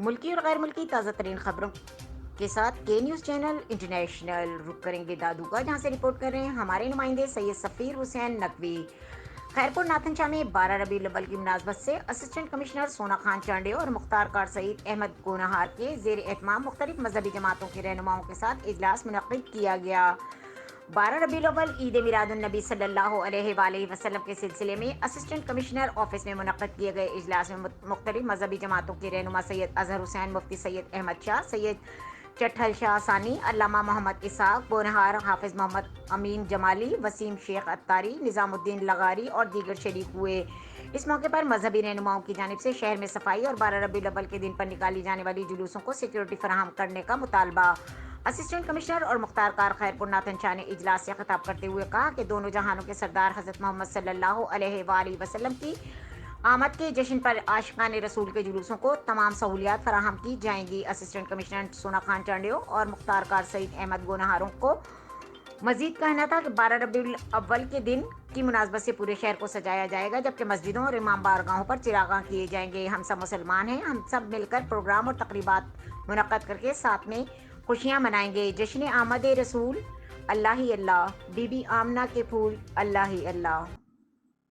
ملکی اور غیر ملکی تازہ ترین خبروں کے ساتھ کے نیوز چینل انٹرنیشنل رک کریں گے دادو کا، جہاں سے رپورٹ کر رہے ہیں ہمارے نمائندے سید سفیر حسین نقوی۔ خیرپور ناتھن شاہ میں 12 ربیع الاول کی مناسبت سے اسسٹنٹ کمشنر سونا خان چانڈے اور مختار کار سعید احمد گونہار کے زیر اہتمام مختلف مذہبی جماعتوں کے رہنماؤں کے ساتھ اجلاس منعقد کیا گیا۔ 12 ربیع الاول عید میلاد النبی صلی اللہ علیہ وآلہ وسلم کے سلسلے میں اسسٹنٹ کمشنر آفس میں منعقد کیے گئے اجلاس میں مختلف مذہبی جماعتوں کے رہنما سید اظہر حسین، مفتی سید احمد شاہ، سید چٹھل شاہ ثانی، علامہ محمد اسحاق گونہار، حافظ محمد امین جمالی، وسیم شیخ اتاری، نظام الدین لغاری اور دیگر شریک ہوئے۔ اس موقع پر مذہبی رہنماؤں کی جانب سے شہر میں صفائی اور 12 ربیع الاول کے دن پر نکالی جانے والی جلوسوں کو سیکیورٹی فراہم کرنے کا مطالبہ۔ اسسٹنٹ کمشنر اور مختار کار خیرپور ناتھن شاہ نے اجلاس سے خطاب کرتے ہوئے کہا کہ دونوں جہانوں کے سردار حضرت محمد صلی اللہ علیہ وآلہ وسلم کی آمد کے جشن پر عاشقان رسول کے جلوسوں کو تمام سہولیات فراہم کی جائیں گی۔ اسسٹنٹ کمشنر سونا خان چانڈیو اور مختار کار سعید احمد گونہاروں کو مزید کہنا تھا کہ 12 ربیع الاول کے دن کی مناسبت سے پورے شہر کو سجایا جائے گا، جبکہ مسجدوں اور امام بارگاہوں پر چراغاں کیے جائیں گے۔ ہم سب مسلمان ہیں، ہم سب مل کر پروگرام اور تقریبات منعقد کر کے ساتھ میں خوشیاں منائیں گے۔ جشن آمد رسول اللہ ہی اللہ، بی بی آمنہ کے پھول اللہ ہی اللہ۔